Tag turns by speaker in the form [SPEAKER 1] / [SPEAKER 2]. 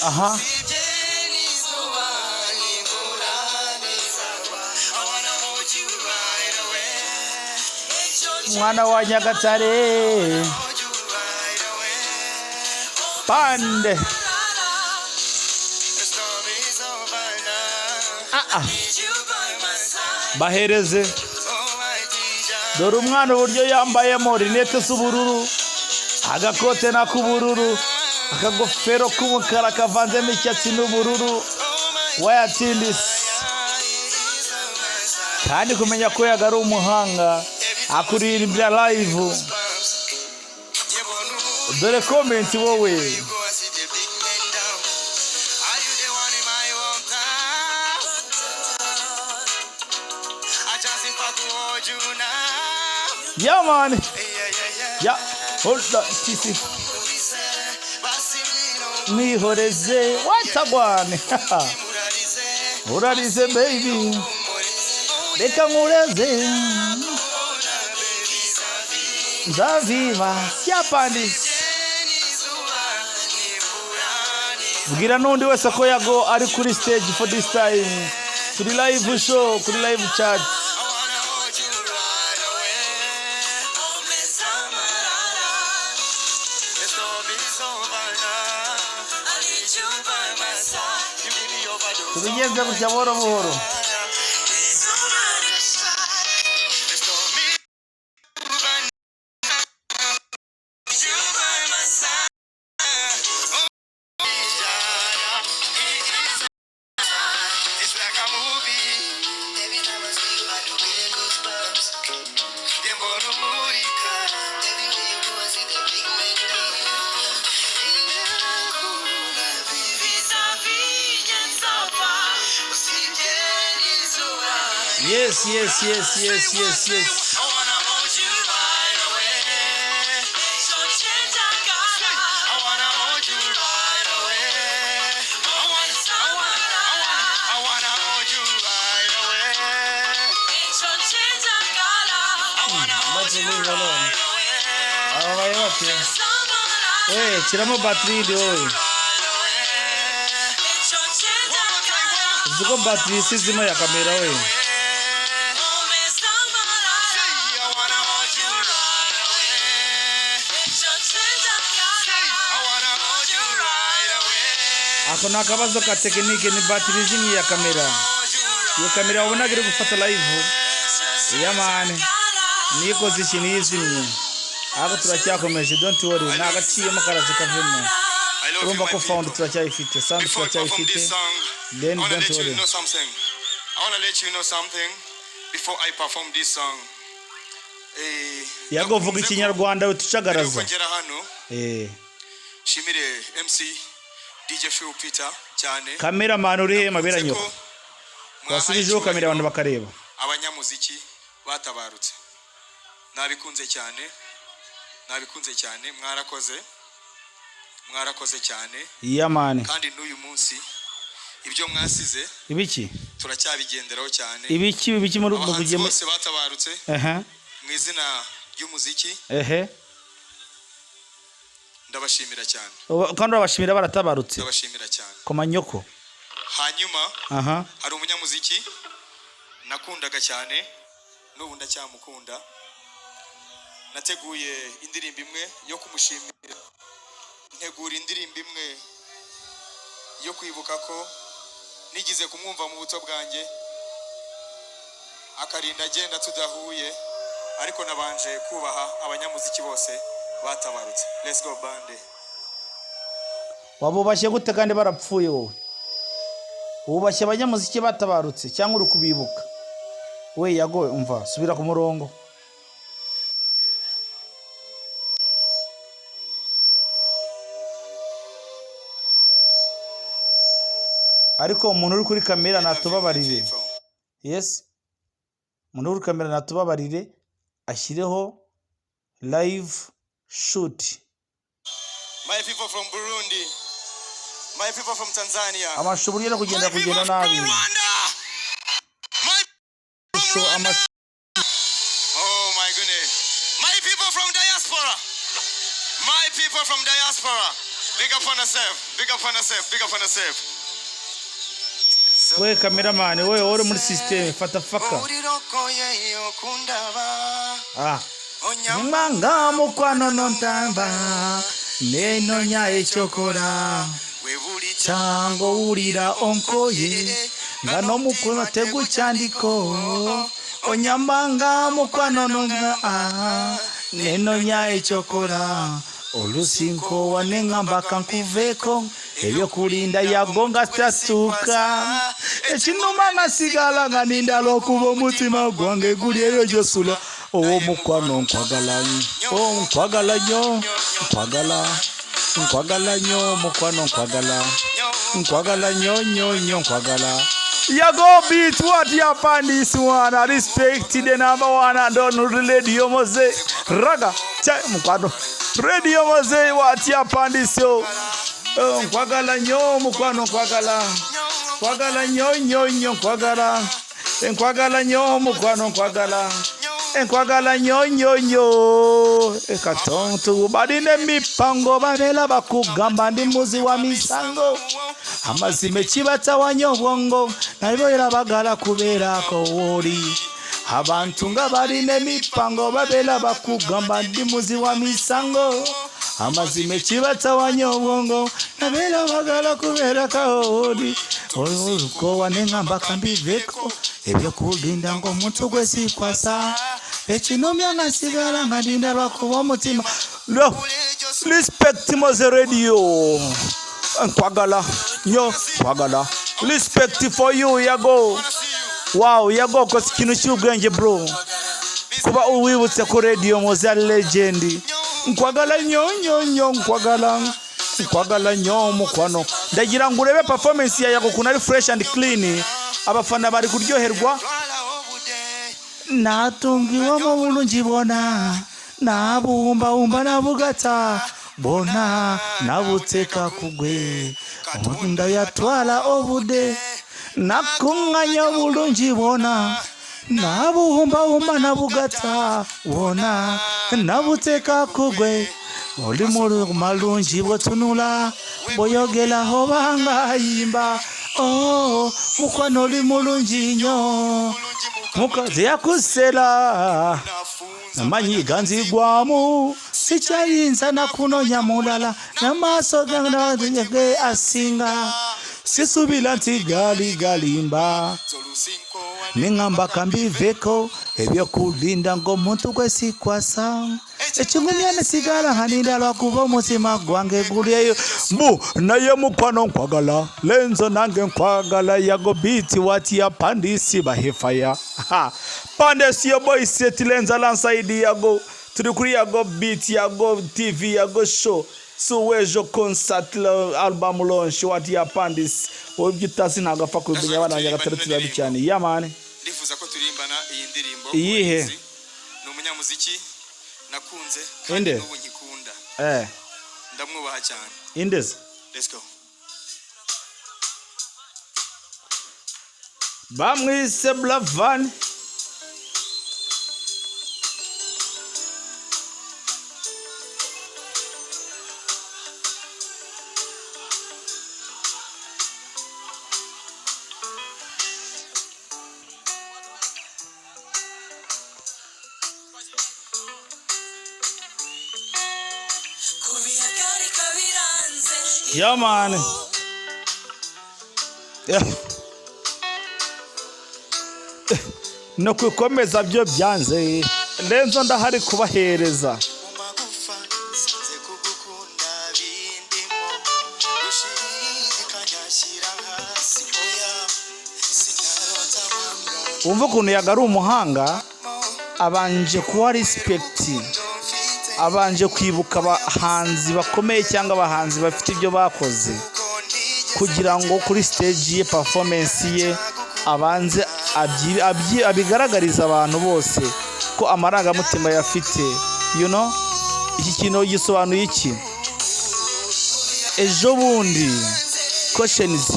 [SPEAKER 1] aha mwana wa Nyagatare pande bahereze dore umwana uburyo yambayemo rinete z'ubururu agakote n'ak'ubururu akagofero k'umukara kavanzemo icyatsi n'ubururu wayatindise kandi kumenya ko yaga ari umuhanga akuririmbira live dore comment wowe yeah man yeah hold on tisi mwihoreze watagwane urarize baby reka nkureze ndaviva syapandise bwira n'undi wese ko yago ari kuri stage for this time kuri live show kuri live chat tubigenze gutya buhoro buhoro Yes. Tiramos batterie de hoje. Zuko batterie sizima ya kamera hoje. Ako nakabazo ka tekinike ni batterie zingi ya kamera. Iyo kamera ubona iri gufata live. Ya man. Ni position yizimye. Ako turacyakomeje don't worry nagaciye makarazi kavemo. Urumva ko found turacyayifite sound turacyayifite. Then don't worry.
[SPEAKER 2] I want to let you know something before I perform this song.
[SPEAKER 1] Yago vuga ikinyarwanda utucagaraza.
[SPEAKER 2] Shimire MC DJ Phil Peter cyane.
[SPEAKER 1] Cameraman uri mabera nyoko. Wasubijeho kamera abantu bakareba.
[SPEAKER 2] Abanyamuziki batabarutse. Nabikunze cyane mwarakoze cyane.
[SPEAKER 1] Yeah man.
[SPEAKER 2] Kandi n'uyu munsi ibyo mwasize
[SPEAKER 1] ibiki
[SPEAKER 2] turacyabigenderaho cyane.
[SPEAKER 1] Ibiki muri ubwo bugeme
[SPEAKER 2] bose batabarutse. Mu izina ry'umuziki. Ndabashimira cyane.
[SPEAKER 1] Kandi abashimira baratabarutse.
[SPEAKER 2] Ndabashimira cyane.
[SPEAKER 1] Komanyoko.
[SPEAKER 2] Hanyuma hari umunyamuziki nakundaga cyane n'ubu ndacyamukunda. Nateguye indirimbo imwe yo kumushimira. Ntegura indirimbo imwe yo kwibuka ko nigize kumwumva mu buto bwanjye akarinda agenda tudahuye ariko nabanje kubaha abanyamuziki bose batabarutse. Let's go bande.
[SPEAKER 1] Wabubashye gute kandi barapfuye wowe? Ubashye abanyamuziki batabarutse cyangwa uri kubibuka? We Yago umva subira ku murongo. Ariko umuntu uri kuri kamera natubabarire. Yes. Umuntu uri kamera natubabarire ashyireho live shoot.
[SPEAKER 2] My people from Burundi. My people from Tanzania.
[SPEAKER 1] Amashuburi no kugenda nabi.
[SPEAKER 2] Oh my goodness. My people from diaspora. My people from diaspora. Big up on yourself. Big up on yourself. Big up on yourself.
[SPEAKER 1] We cameraman, we uri muri system fata faka. Nyamanga mukwano nontamba neno nyaye chokora chango urira onkoye ngano mukwano teguchandiko onyambanga mukwano nonga neno nyaye chokora olusinko wanengamba kankuveko ebyo kulinda yagonga statuka ekinuma ngasigala nga ninda lokuba omutima gwange guli eyo gyosula owo mukwano nkwagala nyo nkwagala nyo mukwano nkwagala nyo nkwagala. Yago beat what happened this one. I respect the number one and on Radio Mose raga chai mukwano Radio Mose what happened this yo nkwagala nyo mukwano nkwagala nyo nkwagala nyo mukwano nkwagala nyo ekatonto badine mipango babela bakugamba ndi muzi wa misango amazime kibatawanyo obwongo nabo era bagala kubeerako woli abantu nga baline mipango babela bakugamba ndi muzi wa misango amazime kibatawanyo obwongo nabo era bagala kubeerako woli oluko wanengamba kambiveko ebyo kulinda ng'omuntu gwesikwasa ekinomya ngasigala nga ndinda lwakuba omutima respect Mose Radio nkwagala nyo nkwagala respect for you Yago. Wow Yago kosi kinu cy'ubwenge bro kuba uwibutse ku Radio Mose legend nkwagala nyo nkwagala nyo mukwano ndagira ngo urebe performance ya Yago kunari fresh and clean abafana bari kuryoherwa natungiwa mu bulungi bona nabumba nabugata bona nabuteka kugwe onda yatwala obude nakunganya bulungi bona nabumba nabugata bona nabuteka kugwe oli mu malungi botunula boyogela hobanga yimba mukwano oli mulungi nnyo mukazi yakusela namanyi ganzigwamu sikyayinza nakunonya mulala n'amaaso gange asinga sisubila nti galimba nengamba kambiveko ebyokulinda ng'omuntu gwesikwasa ekingumya nesigala haninda lwakuba omutima gwange guli eyo naye mukwano nkwagala lenzo nange nkwagala Yago beat what yapandisi bahefaya pandesi yo boy set lenza lanside Yago turi kuri Yago beat Yago TV Yago show suwejo concert album launch what yapandisi obyitasi nagafa kubinya abana yagateretira cyane yamane
[SPEAKER 2] ndifuza ko turimbana iyi ndirimbo
[SPEAKER 1] iyihe
[SPEAKER 2] ni umunyamuziki nakunze
[SPEAKER 1] kandi
[SPEAKER 2] n'ubu nkikunda ndamwubaha cyane
[SPEAKER 1] indeze
[SPEAKER 2] let's go
[SPEAKER 1] bamwise Blavan yeah man no kukomeza byo byanze lenzo ndahari kubahereza umva ukuntu yagari umuhanga abanje kuwa respect abanje kwibuka abahanzi bakomeye cyangwa abahanzi bafite ibyo bakoze kugira ngo kuri stage ye performance ye abanze abigaragariza abantu bose ko amarangamutima yafite iki kintu gisobanuye iki ejo bundi questions